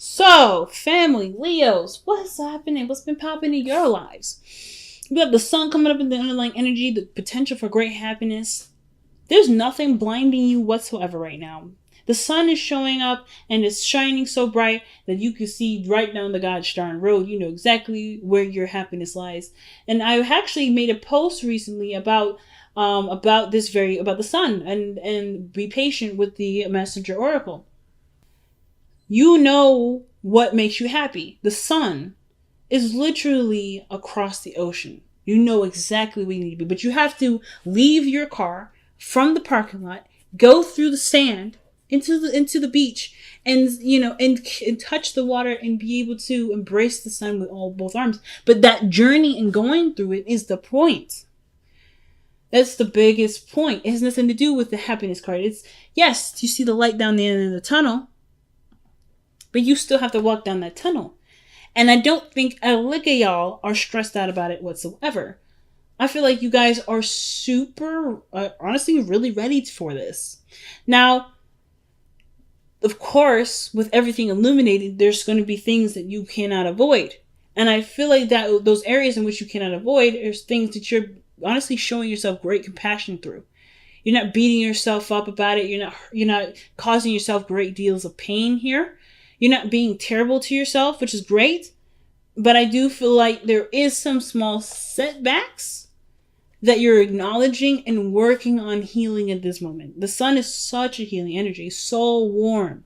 So, family, Leos, what's happening? What's been popping in your lives? We have the sun coming up in the underlying energy, the potential for great happiness. There's nothing blinding you whatsoever right now. The sun is showing up and it's shining so bright that you can see right down the gosh darn road. You know exactly where your happiness lies. And I actually made a post recently about the sun and be patient with the messenger oracle. You know what makes you happy. The sun is literally across the ocean. You know exactly where you need to be, but you have to leave your car from the parking lot, go through the sand into the beach, and and touch the water and be able to embrace the sun with both arms. But that journey and going through it is the point. That's the biggest point. It has nothing to do with the happiness card. It's yes, you see the light down the end of the tunnel, but you still have to walk down that tunnel. And I don't think a lick of y'all are stressed out about it whatsoever. I feel like you guys are super, honestly, really ready for this. Now, of course, with everything illuminated, there's going to be things that you cannot avoid. And I feel like that those areas in which you cannot avoid are things that you're honestly showing yourself great compassion through. You're not beating yourself up about it. You're not causing yourself great deals of pain here. You're not being terrible to yourself, which is great. But I do feel like there is some small setbacks that you're acknowledging and working on healing at this moment. The sun is such a healing energy. It's so warm.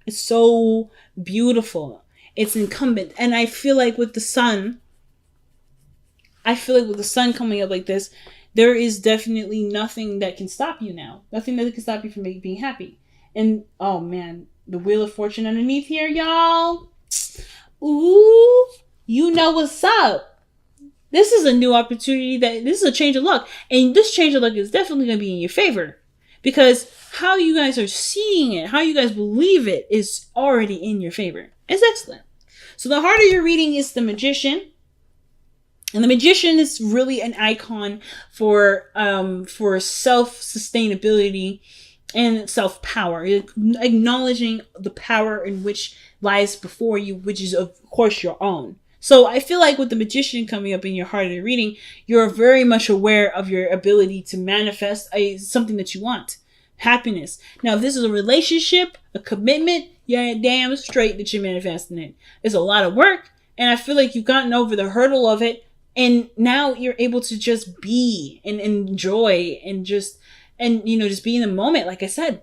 It's so beautiful. It's incumbent. And I feel like with the sun coming up like this, there is definitely nothing that can stop you now. Nothing that can stop you from being happy. And, oh man, the Wheel of Fortune underneath here, y'all. Ooh, you know what's up. This is a new opportunity. This is a change of luck. And this change of luck is definitely going to be in your favor. Because how you guys are seeing it, how you guys believe it, is already in your favor. It's excellent. So the heart of your reading is the Magician. And the Magician is really an icon for self-sustainability and self-power, acknowledging the power in which lies before you, which is of course your own. So I feel like with the Magician coming up in your heart of the reading, you're very much aware of your ability to manifest something that you want. Happiness. Now, if this is a relationship, a commitment, yeah, damn straight that you're manifesting it. It's a lot of work, and I feel like you've gotten over the hurdle of it, and now you're able to just be and enjoy and just be in the moment, like I said.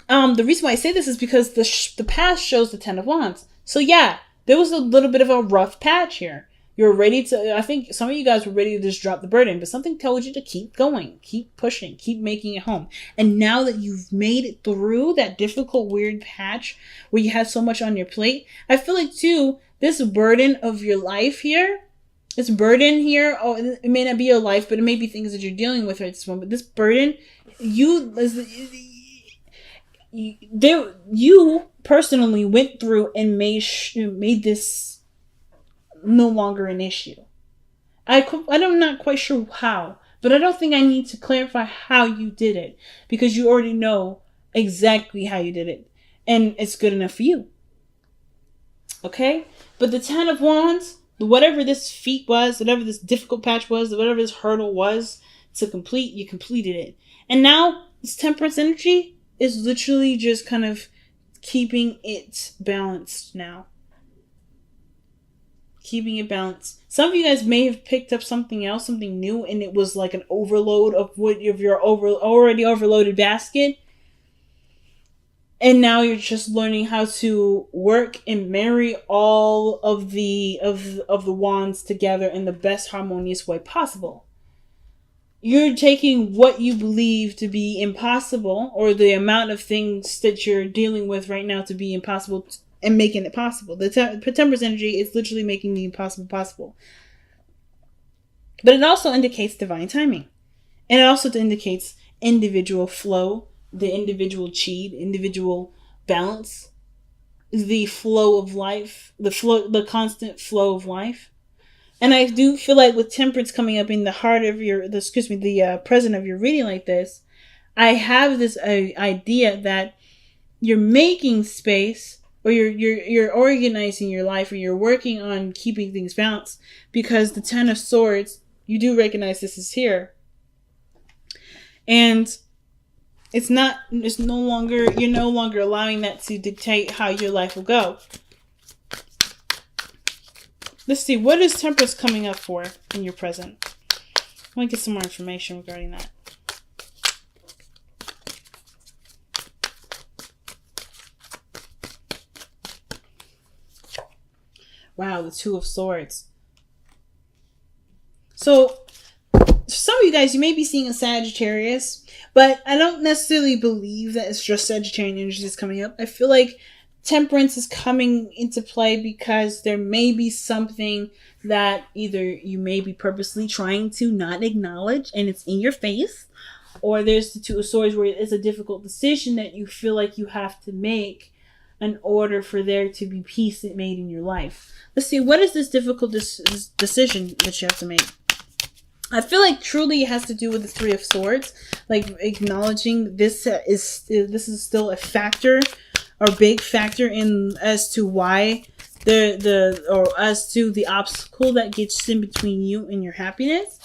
The reason why I say this is because the past shows the Ten of Wands. So yeah, there was a little bit of a rough patch here. You're ready to, I think some of you guys were ready to just drop the burden, but something told you to keep going, keep pushing, keep making it home. And now that you've made it through that difficult, weird patch where you had so much on your plate, I feel like too, this burden of your life here, this burden here, it may not be your life, but it may be things that you're dealing with at this moment. But this burden, you personally went through and made this no longer an issue. I'm not quite sure how, but I don't think I need to clarify how you did it, because you already know exactly how you did it, and it's good enough for you. Okay? But the Ten of Wands, whatever this feat was, whatever this difficult patch was, whatever this hurdle was to complete, you completed it. And now this Temperance energy is literally just kind of keeping it balanced now. Keeping it balanced. Some of you guys may have picked up something else, something new, and it was like an overload of your already overloaded basket. And now you're just learning how to work and marry all of the wands together in the best harmonious way possible. You're taking what you believe to be impossible, or the amount of things that you're dealing with right now to be impossible, and making it possible. The Temperance energy is literally making the impossible possible. But it also indicates divine timing. And it also indicates individual flow, the individual chi, individual balance, the flow of life, the constant flow of life. And I do feel like with Temperance coming up in the heart of the present of your reading like this, I have this idea that you're making space or you're organizing your life, or you're working on keeping things balanced, because the Ten of Swords, you do recognize this is here. And you're no longer allowing that to dictate how your life will go. Let's see, what is Temperance coming up for in your present? I want to get some more information regarding that. Wow, the Two of Swords. So, some of you guys, you may be seeing a Sagittarius, but I don't necessarily believe that it's just Sagittarian energy that's coming up. I feel like Temperance is coming into play because there may be something that either you may be purposely trying to not acknowledge and it's in your face, or there's the Two of Swords where it's a difficult decision that you feel like you have to make in order for there to be peace made in your life. Let's see, what is this difficult decision that you have to make? I feel like truly it has to do with the Three of Swords, like acknowledging this is still a factor, or big factor in as to why or as to the obstacle that gets in between you and your happiness,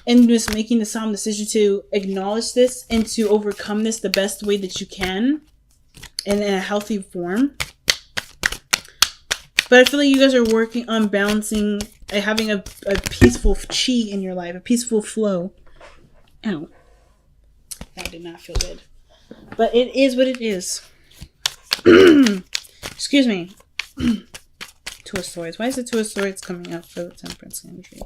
and just making the solemn decision to acknowledge this and to overcome this the best way that you can and in a healthy form. But I feel like you guys are working on balancing, having a peaceful chi in your life, a peaceful flow. Ow. That did not feel good. But it is what it is. Excuse me. Two of Swords. Why is the Two of Swords coming up for the Temperance energy?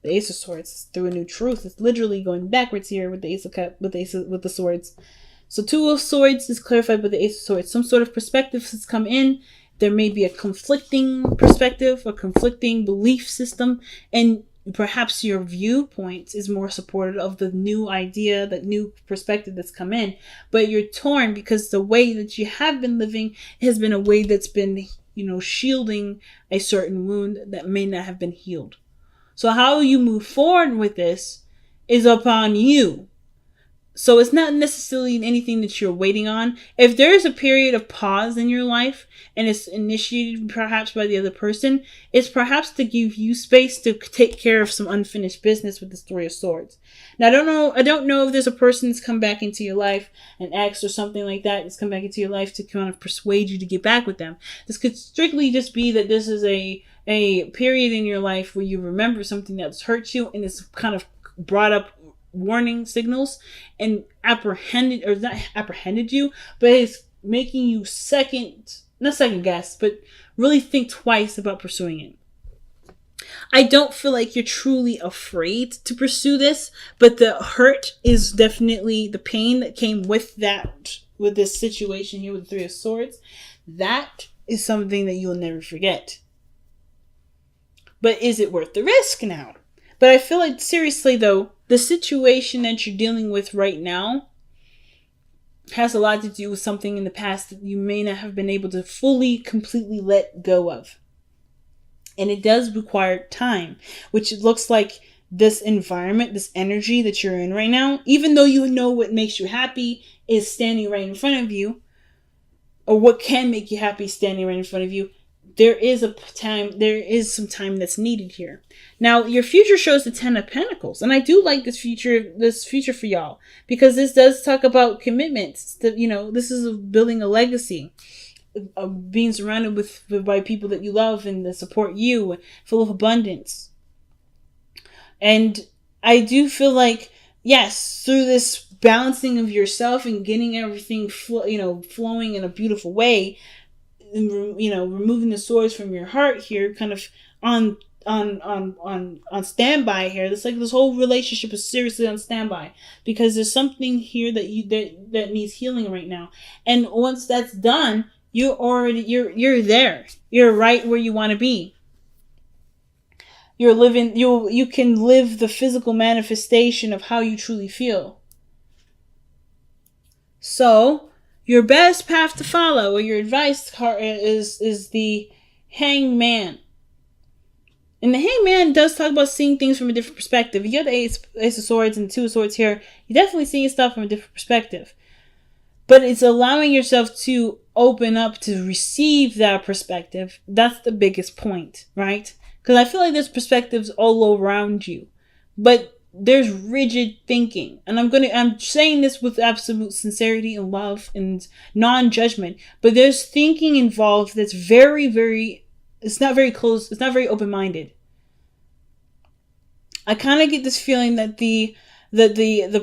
The Ace of Swords through a new truth. It's literally going backwards here with the Ace of Cups, with the Swords. So Two of Swords is clarified by the Ace of Swords. Some sort of perspective has come in. There may be a conflicting perspective, a conflicting belief system, and perhaps your viewpoint is more supportive of the new idea, that new perspective that's come in. But you're torn because the way that you have been living has been a way that's been, shielding a certain wound that may not have been healed. So how you move forward with this is upon you. So it's not necessarily anything that you're waiting on. If there is a period of pause in your life and it's initiated perhaps by the other person, it's perhaps to give you space to take care of some unfinished business with the Three of Swords. Now, I don't know if there's a person that's come back into your life, an ex or something like that, that's come back into your life to kind of persuade you to get back with them. This could strictly just be that this is a period in your life where you remember something that's hurt you and it's kind of brought up warning signals and not apprehended you, but it's making you not second guess, but really think twice about pursuing it. I don't feel like you're truly afraid to pursue this, but the hurt is definitely the pain that came with this situation here with the Three of Swords. That is something that you'll never forget. But is it worth the risk now? But I feel like, seriously though, the situation that you're dealing with right now has a lot to do with something in the past that you may not have been able to completely let go of. And it does require time, which it looks like this environment, this energy that you're in right now, even though you know what makes you happy is standing right in front of you, or what can make you happy standing right in front of you, there is some time that's needed here. Now, your future shows the Ten of Pentacles, and I do like this future for y'all, because this does talk about commitments. This is building a legacy, of being surrounded by people that you love and that support you, full of abundance. And I do feel like, yes, through this balancing of yourself and getting everything flowing in a beautiful way, removing the swords from your heart here, kind of on standby here. It's like this whole relationship is seriously on standby, because there's something here that needs healing right now. And once that's done, you're there. You're right where you want to be. You're living. You can live the physical manifestation of how you truly feel. So, your best path to follow, or your advice card, is the Hangman. And the Hangman does talk about seeing things from a different perspective. You have the Ace of Swords and the Two of Swords here. You're definitely seeing stuff from a different perspective. But it's allowing yourself to open up to receive that perspective, that's the biggest point, right? Because I feel like there's perspectives all around you, but there's rigid thinking. And I'm saying this with absolute sincerity and love and non-judgment, but there's thinking involved that's very, very, it's not very close, it's not very open-minded. I kind of get this feeling that the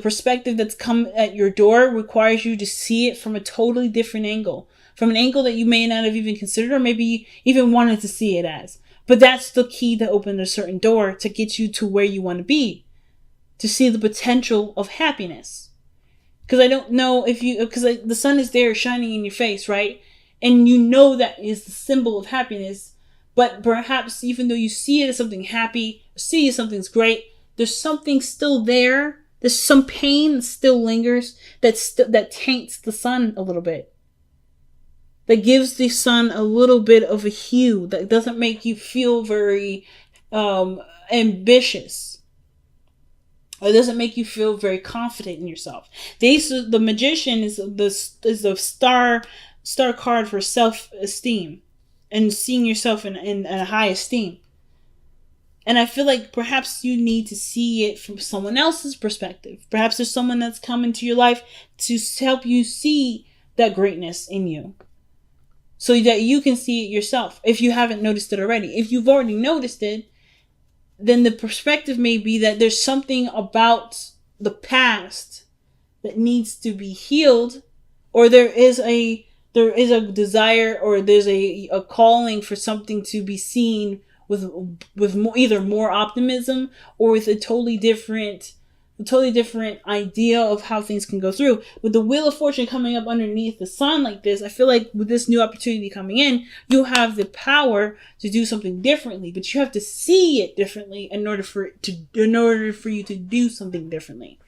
perspective that's come at your door requires you to see it from a totally different angle, from an angle that you may not have even considered or maybe even wanted to see it as. But that's the key to open a certain door to get you to where you want to be, to see the potential of happiness. Because I don't know if you, because the sun is there shining in your face, right? And you know that is the symbol of happiness. But perhaps even though you see it as something happy, see it as something's great, there's something still there. There's some pain that still lingers that taints the sun a little bit. That gives the sun a little bit of a hue that doesn't make you feel very ambitious. Or doesn't make you feel very confident in yourself. The magician is the star card for self-esteem and seeing yourself in a high esteem. And I feel like perhaps you need to see it from someone else's perspective. Perhaps there's someone that's come into your life to help you see that greatness in you, so that you can see it yourself if you haven't noticed it already. If you've already noticed it, then the perspective may be that there's something about the past that needs to be healed, or there is a desire, or there's a calling for something to be seen with either more optimism or with a totally different idea of how things can go through. With the Wheel of Fortune coming up underneath the sun like this, I feel like with this new opportunity coming in, you have the power to do something differently, but you have to see it differently in order for you to do something differently.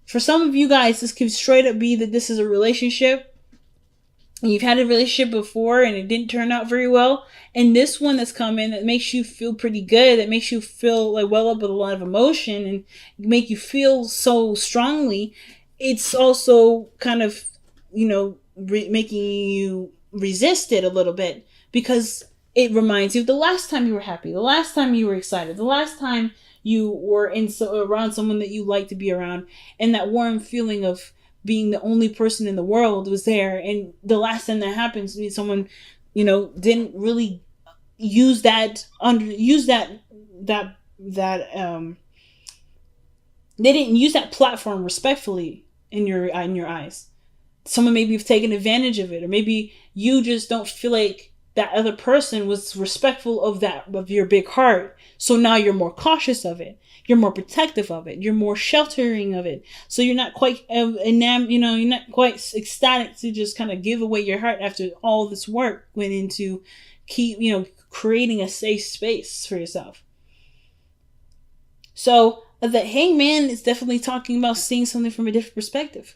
For some of you guys, this could straight up be that this is a relationship. And you've had a relationship before and it didn't turn out very well. And this one that's coming that makes you feel pretty good, that makes you feel like well up with a lot of emotion and make you feel so strongly. It's also kind of, making you resist it a little bit, because it reminds you of the last time you were happy, the last time you were excited, the last time you were around someone that you like to be around, and that warm feeling of being the only person in the world was there. And the last time that happens, someone, didn't really use that they didn't use that platform respectfully in your eyes. Someone maybe have taken advantage of it, or maybe you just don't feel like that other person was respectful of your big heart. So now you're more cautious of it. You're more protective of it. You're more sheltering of it. So you're not quite you're not quite ecstatic to just kind of give away your heart after all this work went into creating a safe space for yourself. So the Hangman is definitely talking about seeing something from a different perspective.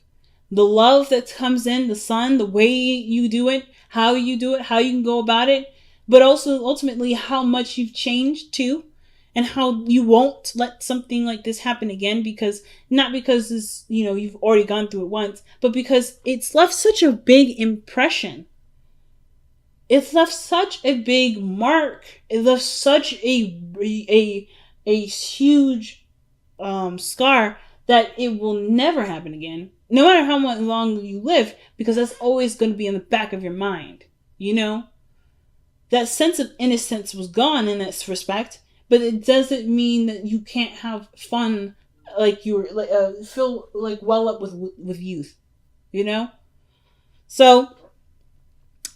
The love that comes in, the sun, the way you do it, how you can go about it, but also ultimately how much you've changed too, and how you won't let something like this happen again, not because this, you've already gone through it once, but because it's left such a big impression. It's left such a big mark. It left such a huge scar that it will never happen again. No matter how much long you live, because that's always going to be in the back of your mind. That sense of innocence was gone in this respect, but it doesn't mean that you can't have fun, like feel like well up with youth, So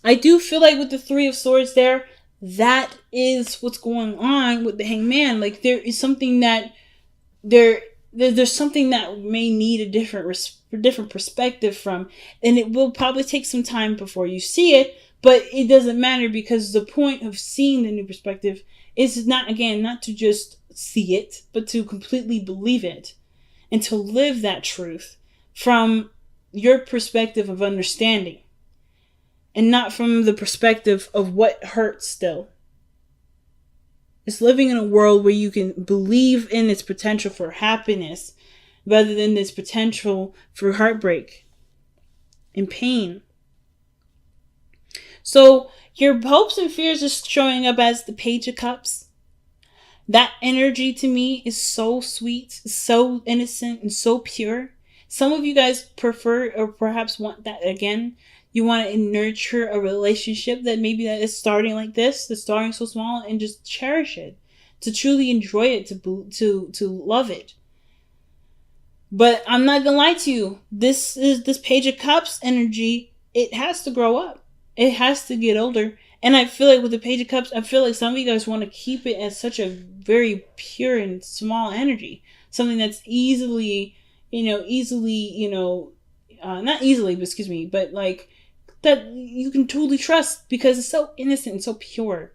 I do feel like with the Three of Swords there, that is what's going on with the Hangman. Like there is something that there's something that may need a different perspective from, and it will probably take some time before you see it, but it doesn't matter, because the point of seeing the new perspective is not to just see it, but to completely believe it and to live that truth from your perspective of understanding and not from the perspective of what hurts still. It's living in a world where you can believe in its potential for happiness rather than its potential for heartbreak and pain. So your hopes and fears are showing up as the Page of Cups. That energy to me is so sweet, so innocent, and so pure. Some of you guys prefer or perhaps want that again. You want to nurture a relationship that maybe that is starting like this, that's starting so small, and just cherish it, to truly enjoy it, to love it. But I'm not gonna lie to you. This Page of Cups energy. It has to grow up. It has to get older. And I feel like with the Page of Cups, I feel like some of you guys want to keep it as such a very pure and small energy. Something that's easily, not easily, but excuse me, but like that you can totally trust because it's so innocent and so pure.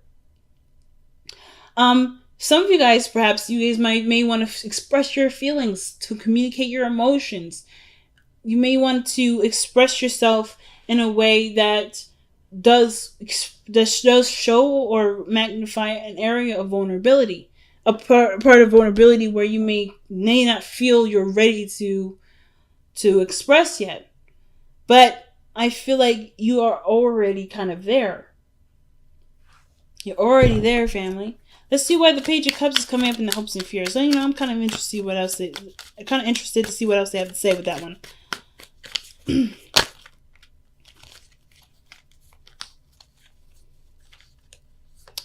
Some of you guys, perhaps you guys may want to express your feelings, to communicate your emotions. You may want to express yourself in a way that does show or magnify an area of vulnerability, a part of vulnerability where you may not feel you're ready to express yet. But I feel like you are already kind of there. You're already there, family. Let's see why the Page of Cups is coming up in the hopes and fears. So, I'm kind of interested to see what else they have to say with that one.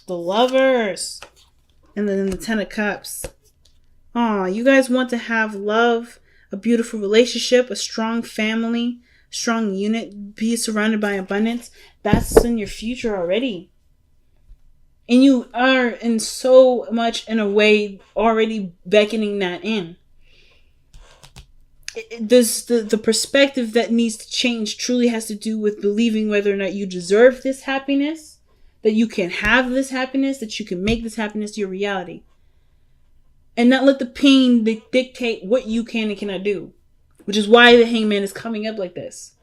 The Lovers. And then the Ten of Cups. Aw, you guys want to have love, a beautiful relationship, a strong family, strong unit, be surrounded by abundance. That's in your future already. And you are in so much in a way already beckoning that in. The perspective that needs to change truly has to do with believing whether or not you deserve this happiness, that you can have this happiness, that you can make this happiness your reality. And not let the pain dictate what you can and cannot do. Which is why the Hangman is coming up like this.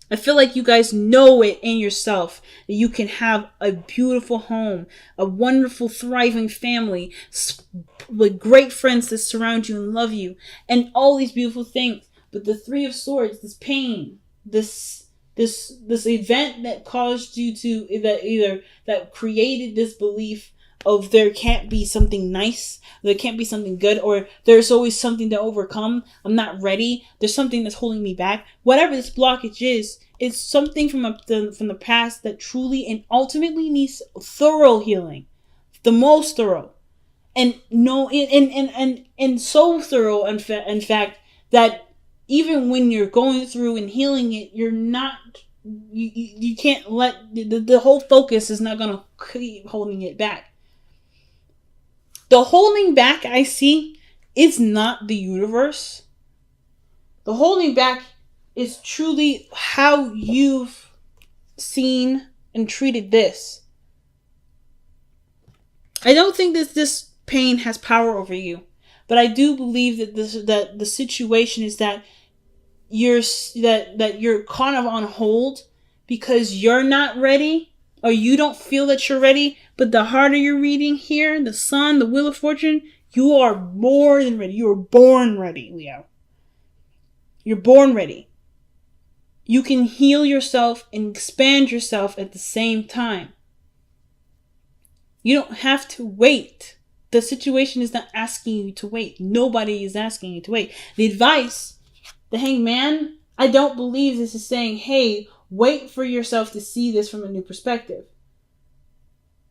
I feel like you guys know it in yourself that you can have a beautiful home, a wonderful, thriving family, with great friends that surround you and love you, and all these beautiful things. But the Three of Swords, this pain, this event that caused you to that created this belief of there can't be something nice, there can't be something good, or there's always something to overcome. I'm not ready. There's something that's holding me back. Whatever this blockage is, it's something from the past that truly and ultimately needs thorough healing, the most thorough, and so thorough. In fact, that even when you're going through and healing it, you're not. You can't let the whole focus is not gonna keep holding it back. The holding back I see is not the universe. The holding back is truly how you've seen and treated this. I don't think that this pain has power over you, but I do believe that the situation is that you're kind of on hold because you're not ready, or you don't feel that you're ready. But the harder you're reading here, the Sun, the Wheel of Fortune, you are more than ready. You are born ready, Leo. You're born ready. You can heal yourself and expand yourself at the same time. You don't have to wait. The situation is not asking you to wait. Nobody is asking you to wait. The advice, the Hangman, I don't believe this is saying, hey, wait for yourself to see this from a new perspective.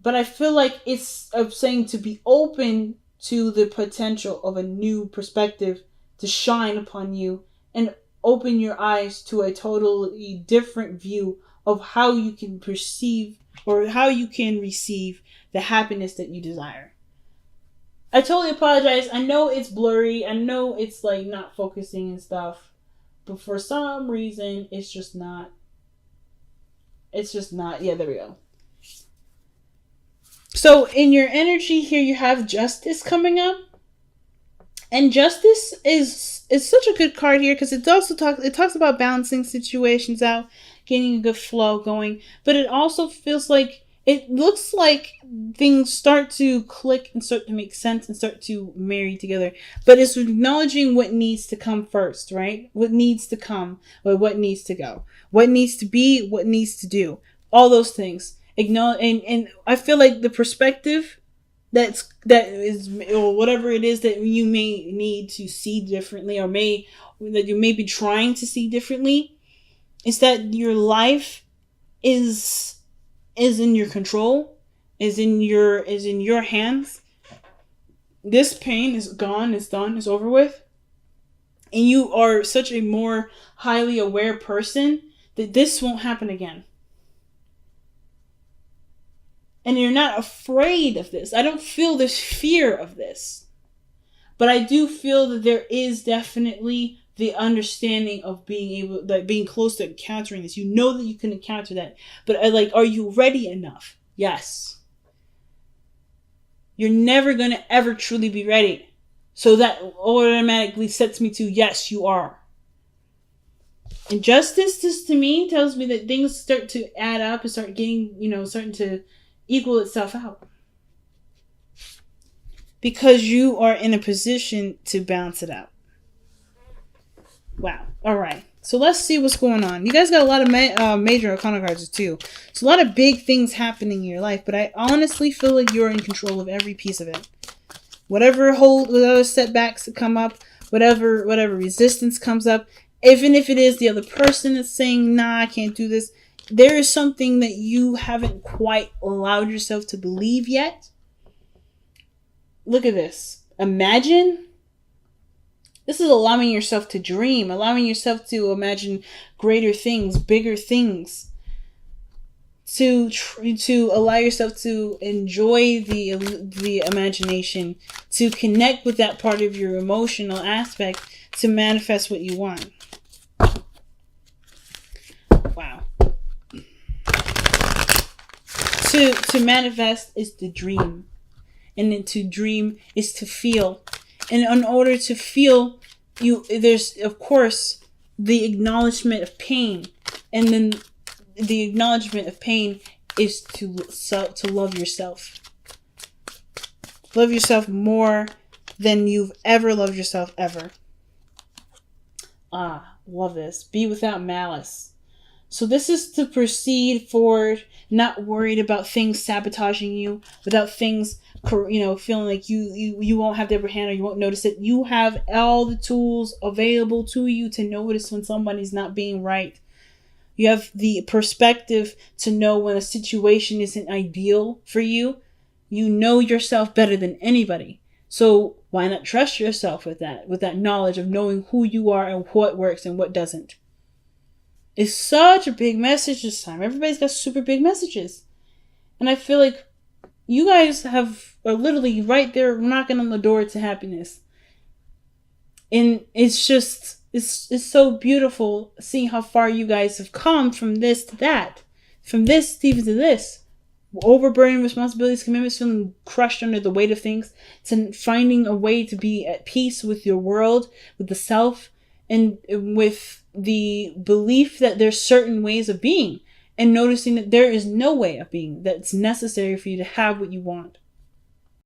But I feel like it's saying to be open to the potential of a new perspective to shine upon you and open your eyes to a totally different view of how you can perceive or how you can receive the happiness that you desire. I totally apologize. I know it's blurry. I know it's like not focusing and stuff. But for some reason, it's just not. Yeah, there we go. So in your energy here, you have Justice coming up. And Justice is such a good card here because it talks about balancing situations out, getting a good flow going. But it also feels like, it looks like things start to click and start to make sense and start to marry together. But it's acknowledging what needs to come first, right? What needs to come or what needs to go. What needs to be, what needs to do. All those things. Acknowledge, and I feel like the perspective that is, or whatever it is that you may need to see differently, or that you may be trying to see differently, is that your life is in your control, is in your hands. This pain is gone, it's done, it's over with. And you are such a more highly aware person that this won't happen again. And you're not afraid of this. I don't feel this fear of this. But I do feel that there is definitely the understanding of being close to encountering this. You know that you can encounter that. But are you ready enough? Yes. You're never going to ever truly be ready. So that automatically sets me to, yes, you are. And justice, this to me tells me that things start to add up and start getting, starting to equal itself out. Because you are in a position to balance it out. Wow. All right. So let's see what's going on. You guys got a lot of major arcana cards too. So a lot of big things happening in your life. But I honestly feel like you're in control of every piece of it. Whatever setbacks that come up, whatever resistance comes up, even if it is the other person that's saying, nah, I can't do this, there is something that you haven't quite allowed yourself to believe yet. Look at this. Imagine. This is allowing yourself to dream, allowing yourself to imagine greater things, bigger things. To allow yourself to enjoy the imagination, to connect with that part of your emotional aspect, to manifest what you want. Wow. To manifest is to dream. And then to dream is to feel. And in order to feel, there's, of course, the acknowledgement of pain. And then the acknowledgement of pain is to love yourself. Love yourself more than you've ever loved yourself ever. Love this. Be without malice. So this is to proceed forward, not worried about things sabotaging you, without things, feeling like you won't have the upper hand or you won't notice it. You have all the tools available to you to notice when somebody's not being right. You have the perspective to know when a situation isn't ideal for you. You know yourself better than anybody. So why not trust yourself with that knowledge of knowing who you are and what works and what doesn't. It's such a big message this time. Everybody's got super big messages. And I feel like you guys are literally right there knocking on the door to happiness. And it's just, it's so beautiful seeing how far you guys have come from this to that. From this to even to this. Overburdened responsibilities, commitments, feeling crushed under the weight of things, to finding a way to be at peace with your world, with the self, and with the belief that there's certain ways of being, and noticing that there is no way of being that's necessary for you to have what you want.